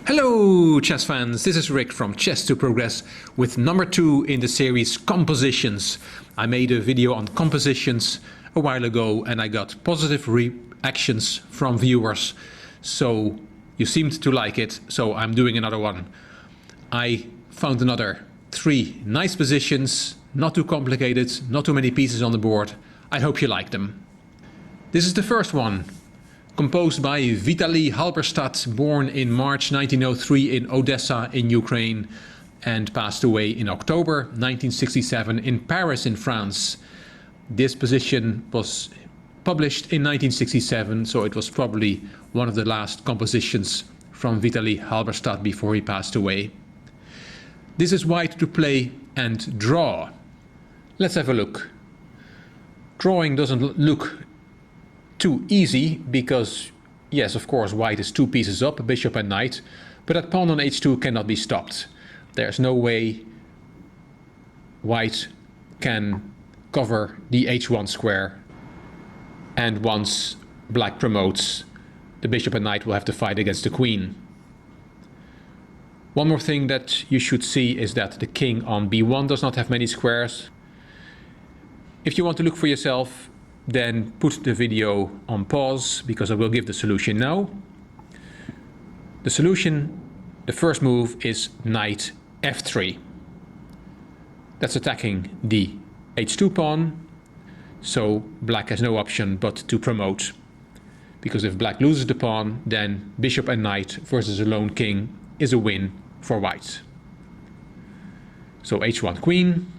Hello chess fans, this is Rick from Chess to Progress with number 2 in the series Compositions. I made a video on compositions a while ago and I got positive reactions from viewers, so you seemed to like it, so I'm doing another one. I found another 3 nice positions, not too complicated, not too many pieces on the board. I hope you like them. This is the first one. Composed by Vitaly Halberstadt, born in March 1903 in Odessa in Ukraine and passed away in October 1967 in Paris in France. This position was published in 1967, so it was probably one of the last compositions from Vitaly Halberstadt before he passed away. This is white to play and draw. Let's have a look. Drawing doesn't look too easy because, yes, of course, white is 2 pieces up, bishop and knight, but that pawn on h2 cannot be stopped. There's no way white can cover the h1 square, and once black promotes, the bishop and knight will have to fight against the queen. One more thing that you should see is that the king on b1 does not have many squares. If you want to look for yourself, then put the video on pause because I will give the solution now. The solution, the first move is knight f3. That's attacking the h2 pawn, so black has no option but to promote. Because if black loses the pawn, then bishop and knight versus a lone king is a win for white. So h1 queen,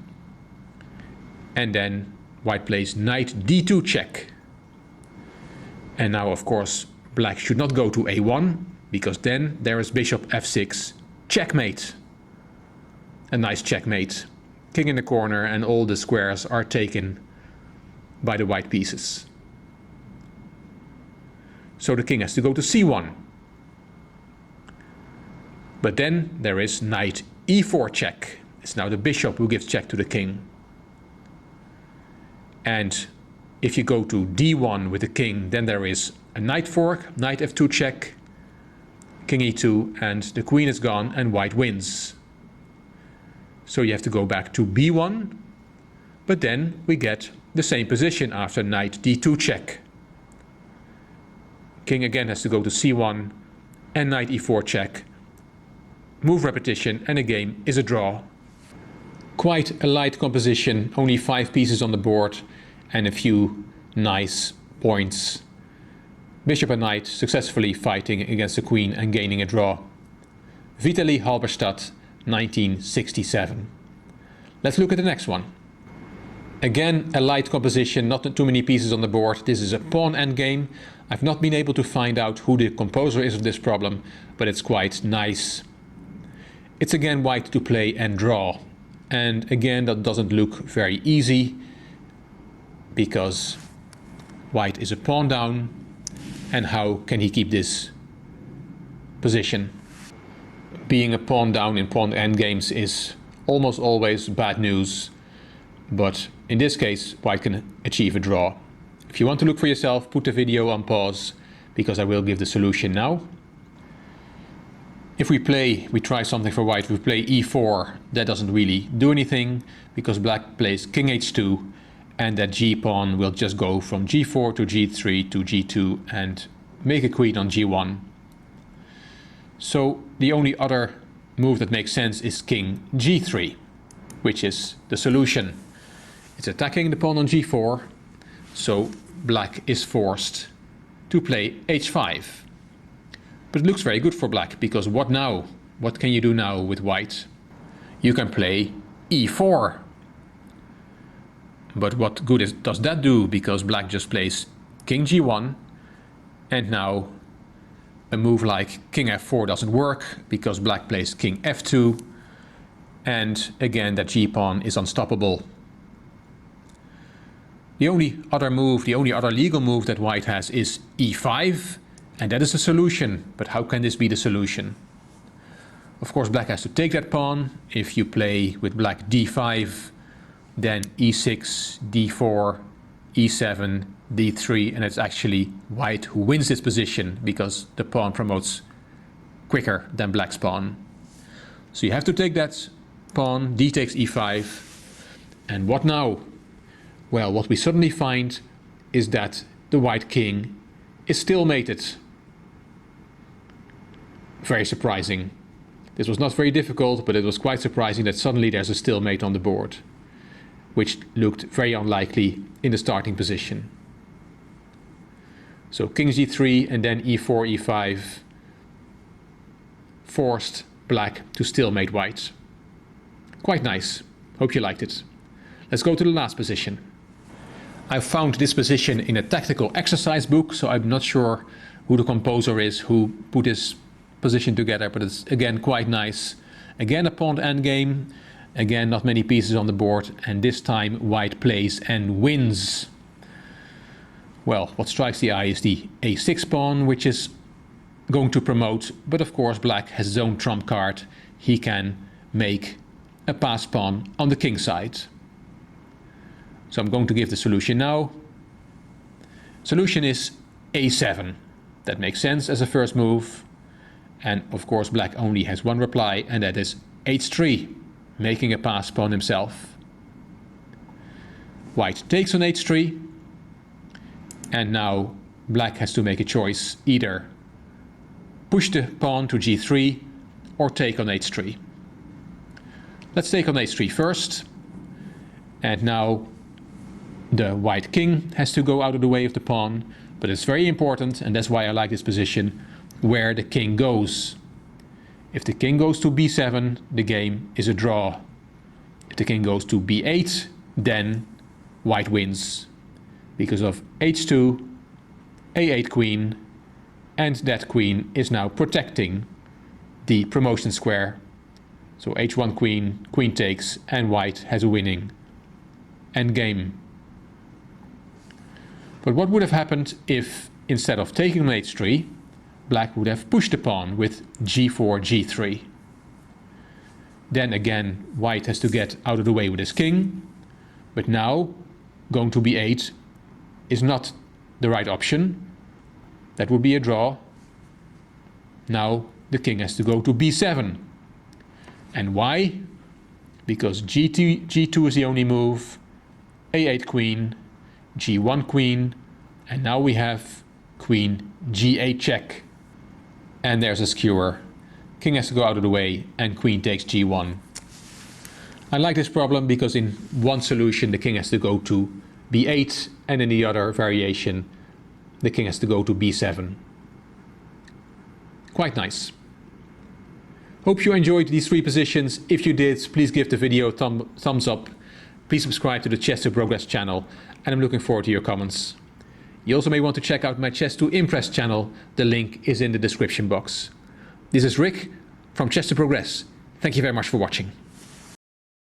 and then white plays knight d2 check. And now, of course, black should not go to a1, because then there is bishop f6 checkmate. A nice checkmate. King in the corner and all the squares are taken by the white pieces. So the king has to go to c1. But then there is knight e4 check. It's now the bishop who gives check to the king. And if you go to d1 with the king, then there is a knight fork, knight f2 check, king e2, and the queen is gone and white wins. So you have to go back to b1, but then we get the same position after knight d2 check. King again has to go to c1 and knight e4 check. Move repetition and the game is a draw. Quite a light composition, only 5 pieces on the board and a few nice points. Bishop and knight successfully fighting against the queen and gaining a draw. Vitaly Halberstadt, 1967. Let's look at the next one. Again, a light composition, not too many pieces on the board. This is a pawn endgame. I've not been able to find out who the composer is of this problem, but it's quite nice. It's again white to play and draw. And again, that doesn't look very easy because white is a pawn down, and how can he keep this position? Being a pawn down in pawn endgames is almost always bad news, but in this case white can achieve a draw. If you want to look for yourself, put the video on pause because I will give the solution now. If we try something for white, we play e4, that doesn't really do anything because black plays king h2 and that g-pawn will just go from g4 to g3 to g2 and make a queen on g1. So the only other move that makes sense is king g3, which is the solution. It's attacking the pawn on g4, so black is forced to play h5. But it looks very good for black, because what now? What can you do now with white? You can play e4. But what good does that do? Because black just plays king g1, and now a move like king f4 doesn't work, because black plays king f2, and again that g-pawn is unstoppable. The only other legal move that white has is e5, and that is the solution. But how can this be the solution? Of course, black has to take that pawn. If you play with black d5, then e6, d4, e7, d3, and it's actually white who wins this position because the pawn promotes quicker than black's pawn. So you have to take that pawn, d takes e5. And what now? Well, what we suddenly find is that the white king is still mated. Very surprising. This was not very difficult, but it was quite surprising that suddenly there's a stalemate on the board, which looked very unlikely in the starting position. So king g3 and then e4, e5 forced black to stalemate white. Quite nice. Hope you liked it. Let's go to the last position. I found this position in a tactical exercise book, so I'm not sure who the composer is who put this position together, but it's again quite nice. Again a pawned endgame, again not many pieces on the board, and this time white plays and wins. Well, what strikes the eye is the a6 pawn, which is going to promote, but of course black has his own trump card. He can make a pass pawn on the king side. So I'm going to give the solution now. Solution is a7. That makes sense as a first move. And of course black only has one reply, and that is h3, making a pass pawn himself. White takes on h3. And now black has to make a choice, either push the pawn to g3 or take on h3. Let's take on h3 first. And now the white king has to go out of the way of the pawn, but it's very important, and that's why I like this position, where the king goes. If the king goes to b7, the game is a draw. If the king goes to b8, then white wins. Because of h2, a8 queen, and that queen is now protecting the promotion square. So h1 queen, queen takes, and white has a winning endgame. But what would have happened if, instead of taking on h3, black would have pushed the pawn with g4, g3? Then again, white has to get out of the way with his king, but now going to b8 is not the right option. That would be a draw. Now the king has to go to b7. And why? Because g2 is the only move, a8 queen, g1 queen, and now we have queen g8 check. And there's a skewer. King has to go out of the way, and queen takes g1. I like this problem because in one solution the king has to go to b8, and in the other variation the king has to go to b7. Quite nice. Hope you enjoyed these three positions. If you did, please give the video a thumbs up. Please subscribe to the Chess to Progress channel, and I'm looking forward to your comments. You also may want to check out my Chess to Impress channel. The link is in the description box. This is Rick from Chess to Progress. Thank you very much for watching.